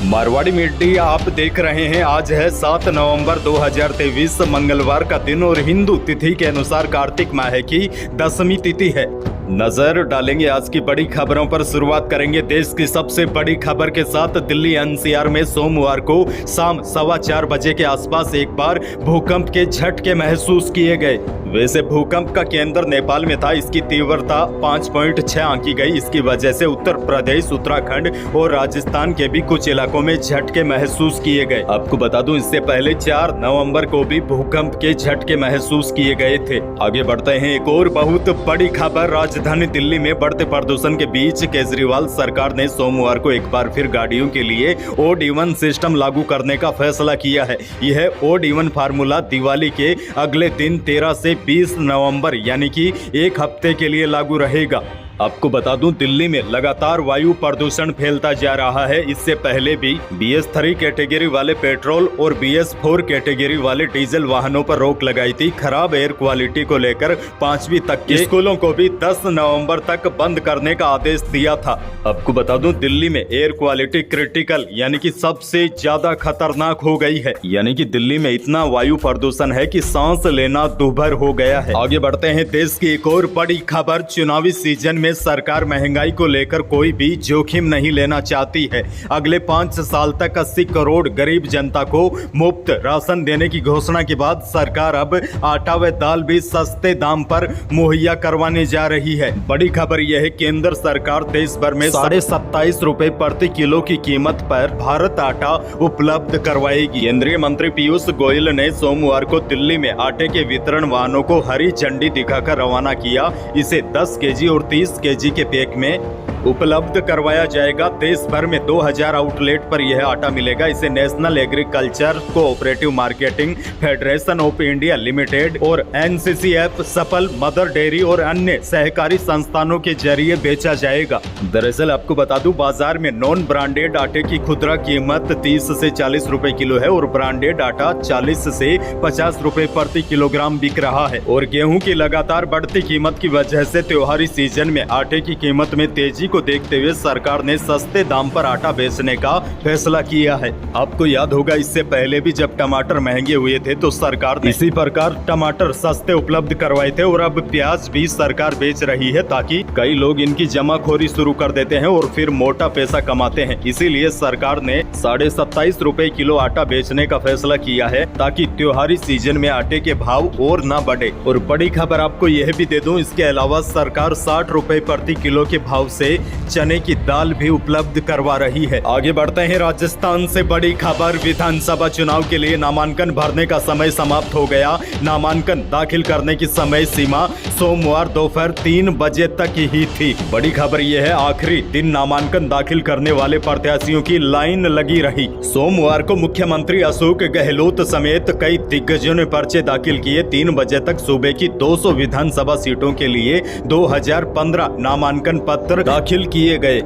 Marwari media आप देख रहे हैं। आज है 7 नवंबर 2023 मंगलवार का दिन और हिंदू तिथि के अनुसार कार्तिक माह की 10वीं तिथि है। नजर डालेंगे आज की बड़ी खबरों पर। शुरुआत करेंगे देश की सबसे बड़ी खबर के साथ। दिल्ली एनसीआर में सोमवार को शाम 4:15 बजे के आसपास एक बार भूकंप के झटके महसूस किए गए। वैसे भूकंप का केंद्र नेपाल में था। इसकी तीव्रता 5.6 आंकी गई। इसकी वजह से उत्तर प्रदेश, उत्तराखंड और राजस्थान के भी कुछ इलाकों में झटके महसूस किए गए। आपको बता दूं, इससे पहले 4 नवंबर को भी भूकंप के झटके महसूस किए गए थे। आगे बढ़ते हैं। एक और बहुत बड़ी खबर। राजधानी दिल्ली में बढ़ते प्रदूषण के बीच केजरीवाल सरकार ने सोमवार को एक बार फिर गाड़ियों के लिए OD1 सिस्टम लागू करने का फैसला किया है। यह OD1 फार्मूला दिवाली के अगले दिन 13 से 20 नवंबर यानी कि एक हफ्ते के लिए लागू रहेगा। आपको बता दूं, दिल्ली में लगातार वायु प्रदूषण फैलता जा रहा है। इससे पहले भी BS3 कैटेगरी वाले पेट्रोल और BS4 कैटेगरी वाले डीजल वाहनों पर रोक लगाई थी। खराब एयर क्वालिटी को लेकर 5वीं तक के स्कूलों को भी 10 नवंबर तक बंद करने का आदेश दिया था। आपको बता दूं, दिल्ली में एयर क्वालिटी क्रिटिकल यानी कि सबसे ज्यादा खतरनाक हो गई है। यानी कि दिल्ली में इतना वायु प्रदूषण है कि सांस लेना दूभर हो गया है। आगे बढ़ते हैं। देश की एक और बड़ी खबर। चुनावी सीजन में सरकार महंगाई को लेकर कोई भी जोखिम नहीं लेना चाहती है। अगले 5 साल तक 80 करोड़ गरीब जनता को मुफ्त राशन देने की घोषणा के बाद सरकार अब आटा व दाल भी सस्ते दाम पर मुहैया करवाने जा रही है। बड़ी खबर यह है, केंद्र सरकार देश भर में 27.5 रुपए प्रति किलो की कीमत पर भारत आटा उपलब्ध करवाएगी। केंद्रीय मंत्री पीयूष गोयल ने सोमवार को दिल्ली में आटे के वितरण वाहनों को हरी झंडी दिखाकर रवाना किया। इसे 10 केजी और 30 केजी के पैक में उपलब्ध करवाया जाएगा। देश भर में 2000 आउटलेट पर यह आटा मिलेगा। इसे national agriculture cooperative marketing federation of India limited और NCCF, सफल, मदर डेयरी और अन्य सहकारी संस्थानों के जरिए बेचा जाएगा। दरअसल आपको बता दूं, बाजार में नॉन ब्रांडेड आटे की खुदरा कीमत 30 से 40 रुपए किलो है और ब्रांडेड आटा 40 से 50 रुपए प्रति किलोग्राम बिक रहा है। और गेहूं की लगातार बढ़ती कीमत की वजह से त्योहारी सीजन में आटे की कीमत में तेजी को देखते हुए सरकार ने सस्ते दाम पर आटा बेचने का फैसला किया है। आपको याद होगा, इससे पहले भी जब टमाटर महंगे हुए थे तो सरकार ने इसी प्रकार टमाटर सस्ते उपलब्ध करवाए थे। और अब प्याज भी सरकार बेच रही है ताकि कई लोग इनकी जमाखोरी शुरू कर देते हैं और फिर मोटा पैसा कमाते हैं। इसीलिए सरकार ने 27.5 रुपए किलो आटा बेचने का फैसला किया है ताकि त्योहारी सीजन में आटे के भाव और न बढ़े। और बड़ी खबर आपको यह भी दे दूं, इसके अलावा सरकार 60 रुपए प्रति किलो के भाव से चने की दाल भी उपलब्ध करवा रही है। आगे बढ़ते हैं। राजस्थान से बड़ी खबर। विधानसभा चुनाव के लिए नामांकन भरने का समय समाप्त हो गया। नामांकन दाखिल करने की समय सीमा सोमवार दोपहर 3 बजे तक ही थी। बड़ी खबर यह है, आखिरी दिन नामांकन दाखिल करने वाले प्रत्याशियों की लाइन लगी रही। सोमवार को मुख्यमंत्री अशोक गहलोत समेत कई दिग्गजों ने पर्चे दाखिल किए। 3 बजे तक सूबे की 200 विधानसभा सीटों के लिए 2015 नामांकन पत्र दाखिल किए गए।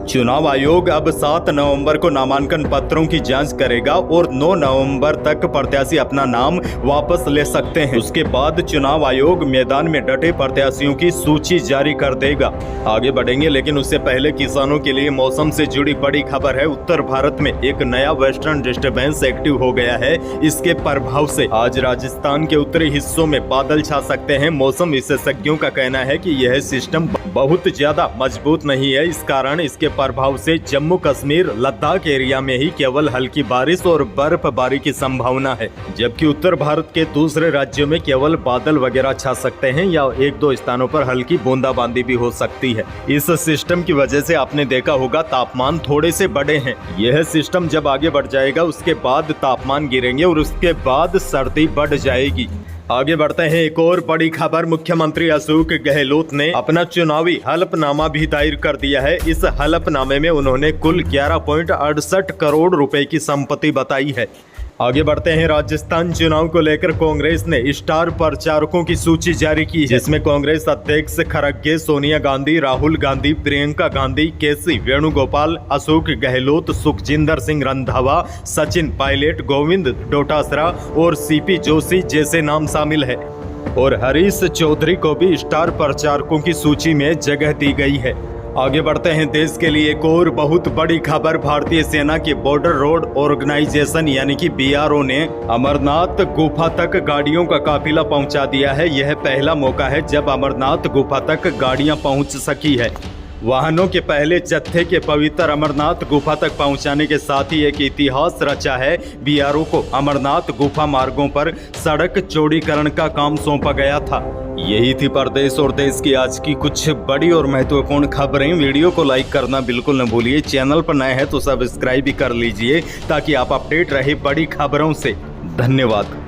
चुनाव आयोग अब 7 नवंबर को नामांकन पत्रों की जांच करेगा और 9 नवंबर तक प्रत्याशी अपना नाम वापस ले सकते हैं। उसके बाद चुनाव आयोग मैदान में डटे प्रत्याशियों की सूची जारी कर देगा। आगे बढ़ेंगे, लेकिन उससे पहले किसानों के लिए मौसम से जुड़ी बड़ी खबर है। उत्तर भारत में एक नया वेस्टर्न डिस्टर्बेंस एक्टिव हो गया है। इसके प्रभाव से आज राजस्थान के उत्तरी हिस्सों में बादल छा सकते हैं। मौसम विशेषज्ञों का कहना है कि यह सिस्टम बहुत ज्यादा मजबूत नहीं है। इस कारण इसके प्रभाव से जम्मू कश्मीर, लद्दाख एरिया में ही केवल हल्की बारिश और बर्फबारी की संभावना है, जबकि उत्तर भारत के दूसरे राज्यों में केवल बादल वगैरह छा सकते हैं या 1-2 स्थानों पर हल्की बूंदाबांदी भी हो सकती है। इस सिस्टम की वजह से आपने देखा होगा तापमान थोड़े से बढ़े हैं। यह सिस्टम जब आगे बढ़ जाएगा उसके बाद तापमान गिरेंगे और उसके बाद सर्दी बढ़ जाएगी। आगे बढ़ते हैं। एक और बड़ी खबर। मुख्यमंत्री अशोक गहलोत ने अपना चुनावी हलफनामा भी दायर कर दिया है। इस हलफनामे में उन्होंने कुल 11.68 करोड़ रुपए की संपत्ति बताई है। आगे बढ़ते हैं। राजस्थान चुनाव को लेकर कांग्रेस ने स्टार प्रचारकों की सूची जारी की है, जिसमें कांग्रेस अध्यक्ष खड़गे, सोनिया गांधी, राहुल गांधी, प्रियंका गांधी, केसी वेणुगोपाल, अशोक गहलोत, सुखजिंदर सिंह रंधावा, सचिन पायलट, गोविंद डोटासरा और CP जोशी जैसे नाम शामिल है। और हरीश चौधरी को भी स्टार प्रचारकों की सूची में जगह दी गई है। आगे बढ़ते हैं देश के लिए एक और बहुत बड़ी खबर। भारतीय सेना की बॉर्डर रोड ऑर्गेनाइजेशन यानी कि BRO ने अमरनाथ गुफा तक गाड़ियों का काफिला पहुंचा दिया है। यह पहला मौका है जब अमरनाथ गुफा तक गाड़ियां पहुंच सकी है। वाहनों के पहले जत्थे के पवित्र अमरनाथ गुफा तक पहुंचाने के साथ ही एक इतिहास रचा है। BRO को अमरनाथ गुफा मार्गों पर सड़क चौड़ीकरण का काम सौंपा गया था। यही थी प्रदेश और देश की आज की कुछ बड़ी और महत्वपूर्ण खबरें। वीडियो को लाइक करना बिल्कुल न भूलिए। चैनल पर नए हैं तो सब्सक्राइब भी कर लीजिए ताकि आप अपडेट रहे बड़ी खबरों से। धन्यवाद।